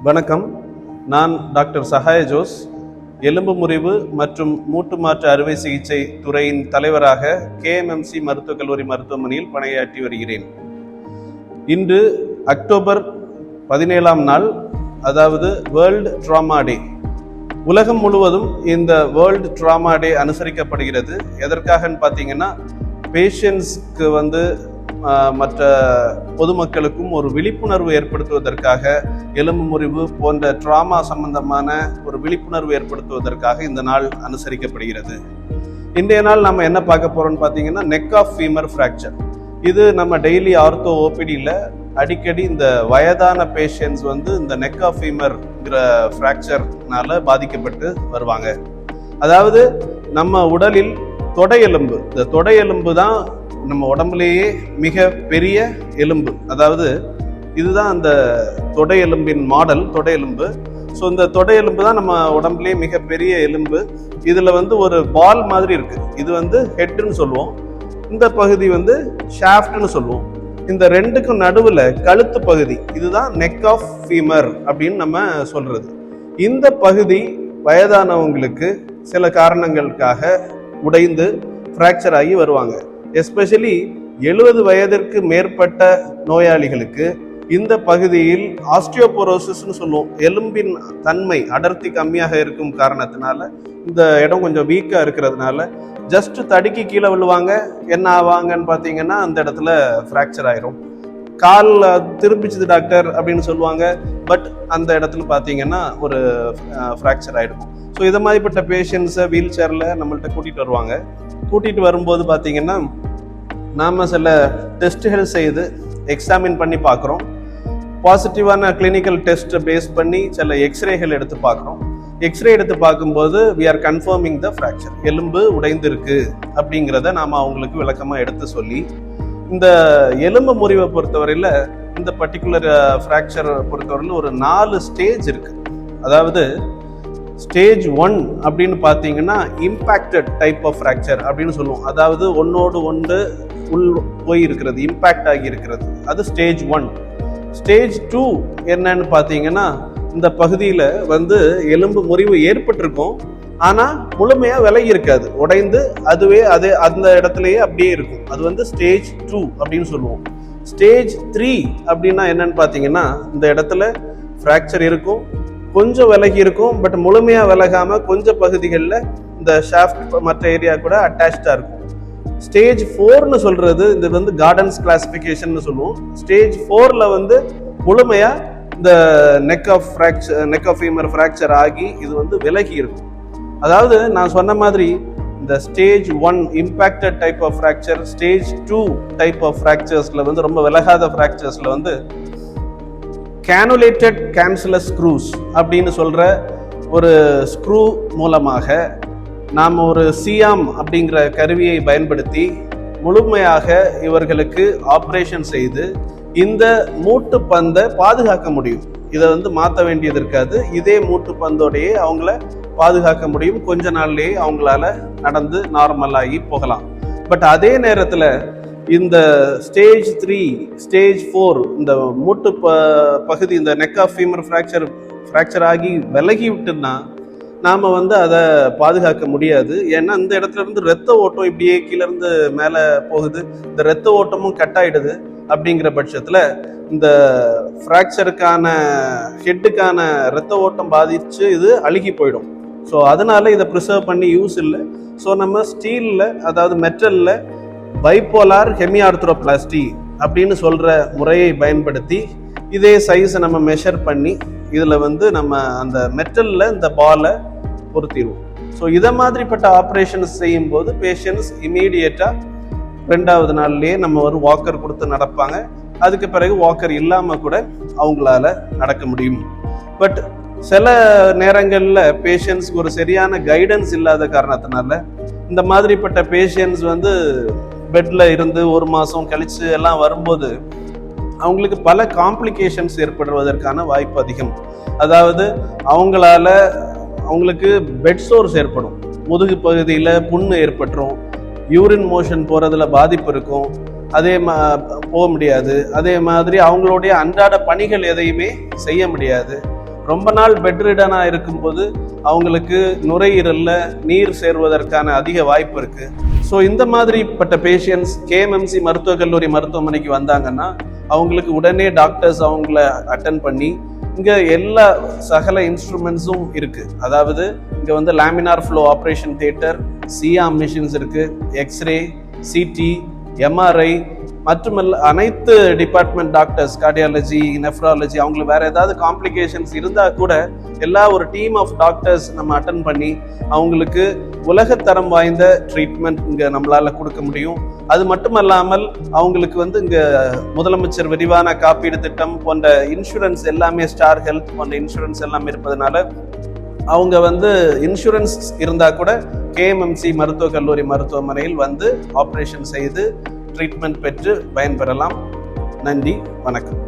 வணக்கம். நான் doctor சஹாய Jose, எலும்பு முறிவு மற்றும் மூட்டு மாற்று அறுவை சிகிச்சை துறையின் தலைவராக கேஎம்எம்சி மருத்துவக் கல்லூரி மருத்துவமனையில் பணியாற்றி வருகிறேன். இன்று அக்டோபர் 17ஆம் நாள், அதாவது வேர்ல்டு ட்ராமா டே. உலகம் முழுவதும் இந்த வேர்ல்டு ட்ராமா டே அனுசரிக்கப்படுகிறது. எதற்காகன்னு பார்த்தீங்கன்னா, பேஷண்ட்ஸ்க்கு மற்ற பொதுமக்களுக்கும் ஒரு விழிப்புணர்வு ஏற்படுத்துவதற்காக, எலும்பு முறிவு போன்ற ட்ராமா சம்பந்தமான ஒரு விழிப்புணர்வு ஏற்படுத்துவதற்காக இந்த நாள் அனுசரிக்கப்படுகிறது. இன்றைய நாள் நம்ம என்ன பார்க்க போறோம்னு பார்த்தீங்கன்னா, நெக் ஆஃப் ஃபீமர் ஃப்ராக்சர். இது நம்ம டெய்லி ஆர்த்தோ ஓபிடியில் அடிக்கடி இந்த வயதான பேஷண்ட்ஸ் இந்த நெக் ஆஃப் ஃபீமர்ங்கிற ஃப்ராக்சர்னால பாதிக்கப்பட்டு வருவாங்க. அதாவது நம்ம உடலில் தொடை எலும்பு, இந்த தொடை எலும்பு தான் நம்ம உடம்புலேயே மிக பெரிய எலும்பு. அதாவது இதுதான் அந்த தொடை எலும்பின் மாடல், தொடை எலும்பு. ஸோ இந்த தொடை எலும்பு தான் நம்ம உடம்புலேயே மிக பெரிய எலும்பு. இதில் ஒரு பால் மாதிரி இருக்கு. இது ஹெட்னு சொல்லுவோம், இந்த பகுதி ஷாஃப்ட்னு சொல்லுவோம். இந்த ரெண்டுக்கும் நடுவில் கழுத்து பகுதி, இதுதான் நெக் ஆஃப் ஃபீமர் அப்படின்னு நம்ம சொல்றது. இந்த பகுதி வயதானவங்களுக்கு சில காரணங்களுக்காக உடைந்து ஃப்ராக்சர் ஆகி வருவாங்க. எஸ்பெஷலி 70 வயதிற்கு மேற்பட்ட நோயாளிகளுக்கு இந்த பகுதியில் ஆஸ்டியோபோரோசிஸ்னு சொல்லுவோம். எலும்பின் தன்மை அடர்த்தி கம்மியாக இருக்கும் காரணத்தினால, இந்த இடம் கொஞ்சம் வீக்காக இருக்கிறதுனால ஜஸ்ட் தடுக்கி கீழே விழுவாங்க. என்ன ஆவாங்கன்னு பார்த்தீங்கன்னா, அந்த இடத்துல ஃப்ராக்சர் ஆயிரும். கால் திரும்பிச்சுது டாக்டர் அப்படின்னு சொல்லுவாங்க, பட் அந்த இடத்துல பார்த்தீங்கன்னா ஒரு ஃப்ராக்சர் ஆகிடும். ஸோ இதை மாதிரிப்பட்ட பேஷண்ட்ஸை வீல் சேரில் நம்மள்கிட்ட கூட்டிகிட்டு வருவாங்க. கூட்டிகிட்டு வரும்போது பார்த்தீங்கன்னா, நாம் சில டெஸ்ட்டுகள் செய்து எக்ஸாமின் பண்ணி பார்க்குறோம். பாசிட்டிவான கிளினிக்கல் டெஸ்ட்டை பேஸ் பண்ணி சில எக்ஸ்ரேகள் எடுத்து பார்க்குறோம். எக்ஸ்ரே எடுத்து பார்க்கும்போது we are confirming the fracture, எலும்பு உடைந்திருக்கு அப்படிங்கிறத நாம் அவங்களுக்கு விளக்கமாக எடுத்து சொல்லி, இந்த எலும்பு முறிவை பொறுத்தவரையில், இந்த பர்டிகுலர் ஃப்ராக்சர் பொறுத்தவரையில் ஒரு 4 ஸ்டேஜ் இருக்குது. அதாவது ஸ்டேஜ் 1 அப்படின்னு பார்த்தீங்கன்னா இம்பேக்டட் டைப் ஆஃப் ஃப்ராக்சர் அப்படின்னு சொல்லுவோம். அதாவது ஒன்னோடு ஒன்று உள் போய் இருக்கிறது, இம்பேக்ட் ஆகி இருக்கிறது, அது ஸ்டேஜ் 1. ஸ்டேஜ் 2 என்னன்னு பார்த்தீங்கன்னா, இந்த பகுதியில் எலும்பு முறிவு ஏற்பட்டிருக்கும், ஆனால் முழுமையாக விலகி இருக்காது, உடைந்து அதுவே அந்த இடத்துலையே அப்படியே இருக்கும். அது ஸ்டேஜ் 2 அப்படின்னு சொல்லுவோம். ஸ்டேஜ் 3 அப்படின்னா என்னன்னு பார்த்தீங்கன்னா, இந்த இடத்துல ஃப்ராக்சர் இருக்கும், கொஞ்சம் விலகி இருக்கும், பட் முழுமையாக விலகாம கொஞ்சம் பகுதிகளில் இந்த ஷாஃப்ட் மற்ற ஏரியா கூட அட்டாச்சாக இருக்கும். ஸ்டேஜ் 4ன்னு சொல்றது, இது கார்டன்ஸ் கிளாசிஃபிகேஷன் சொல்லுவோம். ஸ்டேஜ் 4ல முழுமையாக இந்த நெக் ஆஃப் ஃபீமர் ஃப்ராக்சர் ஆகி இது விலகி இருக்கும். அதாவது நான் சொன்ன மாதிரி, இந்த stage 1 impacted type of fracture, stage 2 type of ஃப்ராக்சர்ஸ்ல ரொம்ப விலகாத ஃப்ராக்சர்ஸ்ல கேனுலேட்டட் கேன்சலஸ் ஸ்க்ரூஸ் அப்படின்னு சொல்ற ஒரு ஸ்க்ரூ மூலமாக நாம் ஒரு சியாம் அப்படிங்கிற கருவியை பயன்படுத்தி முழுமையாக இவர்களுக்கு ஆப்ரேஷன் செய்து இந்த மூட்டு பந்தை பாதுகாக்க முடியும். இதை மாற்ற வேண்டியது இருக்காது. இதே மூட்டு பந்தோடையே அவங்கள பாதுகாக்க முடியும். கொஞ்ச நாள்லேயே அவங்களால நடந்து நார்மலாகி போகலாம். பட் அதே நேரத்தில் இந்த ஸ்டேஜ் 3, ஸ்டேஜ் 4, இந்த மூட்டு பகுதி, இந்த நெக் ஆஃப் ஃபீமர் ஃப்ராக்சர் ஆகி விலகி விட்டுன்னா நாம் அதை பாதுகாக்க முடியாது. ஏன்னா இந்த இடத்துல ரத்த ஓட்டம் இப்படியே கீழேருந்து மேலே போகுது, இந்த ரத்த ஓட்டமும் கட் ஆயிடுது. அப்படிங்கிற பட்சத்தில் இந்த ஃப்ராக்சருக்கான ஹெட்டுக்கான ரத்த ஓட்டம் பாதிச்சு இது அழுகி போயிடும். ஸோ அதனால இதை ப்ரிசர்வ் பண்ணி யூஸ் இல்லை. ஸோ நம்ம ஸ்டீலில், அதாவது மெட்டலில் பைபோலார் ஹெமிஆர்த்ரோபிளாஸ்டி அப்படின்னு சொல்கிற முறையை பயன்படுத்தி இதே சைஸை நம்ம மெஷர் பண்ணி இதில் நம்ம அந்த மெட்டலில் இந்த பாலை பொருத்திடுவோம். ஸோ இதை மாதிரிப்பட்ட ஆப்ரேஷன்ஸ் செய்யும்போது பேஷண்ட்ஸ் இமீடியட்டாக 2வது நாள்லேயே நம்ம ஒரு வாக்கர் கொடுத்து நடப்பாங்க. அதுக்கு பிறகு வாக்கர் இல்லாமல் கூட அவங்களால நடக்க முடியும். பட் சில நேரங்களில் பேஷண்ட்ஸ்க்கு ஒரு சரியான கைடன்ஸ் இல்லாத காரணத்தினால இந்த மாதிரிப்பட்ட பேஷண்ட்ஸ் பெட்டில் இருந்து 1 மாதம் கழிச்சு எல்லாம் வரும்போது அவங்களுக்கு பல காம்ப்ளிகேஷன்ஸ் ஏற்படுவதற்கான வாய்ப்பு அதிகம். அதாவது அவங்களுக்கு பெட் சோர்ஸ் ஏற்படும், முதுகு பகுதியில் புண்ணு ஏற்பட்டுரும், யூரின் மோஷன் போகிறதுல பாதிப்பு இருக்கும், போக முடியாது. அதே மாதிரி அவங்களுடைய அன்றாட பணிகள் எதையுமே செய்ய முடியாது. ரொம்ப நாள் பெட்ரிடனாக இருக்கும்போது அவங்களுக்கு நுரையீரல்ல நீர் சேர்வதற்கான அதிக வாய்ப்பு இருக்கு. ஸோ இந்த மாதிரிப்பட்ட பேஷண்ட்ஸ் கேஎம்எம்சி மருத்துவக் கல்லூரி மருத்துவமனைக்கு வந்தாங்கன்னா அவங்களுக்கு உடனே டாக்டர்ஸ் அவங்கள அட்டென்ட் பண்ணி இங்கே எல்லா சகல இன்ஸ்ட்ருமெண்ட்ஸும் இருக்குது. அதாவது இங்கே வந்து laminar flow operation theatre, C arm machines இருக்குது, எக்ஸ்ரே, சிடி, எம்ஆர்ஐ மற்றும் அனைத்து டிபார்ட்மெண்ட் டாக்டர்ஸ், கார்டியாலஜி, நெஃப்ராலஜி, அவங்களுக்கு வேறு ஏதாவது காம்ப்ளிகேஷன்ஸ் இருந்தால் கூட ஒரு டீம் ஆஃப் டாக்டர்ஸ் நம்ம அட்டன் பண்ணி அவங்களுக்கு உலகத்தரம் வாய்ந்த ட்ரீட்மெண்ட் இங்கே நம்மளால் கொடுக்க முடியும். அது மட்டும் இல்லாமல் அவங்களுக்கு வந்து இங்கே முதலமைச்சர் விரிவான காப்பீடு திட்டம் போன்ற இன்சூரன்ஸ் எல்லாமே, ஸ்டார் ஹெல்த் போன்ற இன்சூரன்ஸ் எல்லாமே இருப்பதனால அவங்க வந்து இன்சூரன்ஸ் இருந்தால் கூட கேஎம்எம்சி மருத்துவக் கல்லூரி மருத்துவமனையில் வந்து ஆப்ரேஷன் செய்து ட்ரீட்மெண்ட் பெற்று பயன்பெறலாம். நன்றி, வணக்கம்.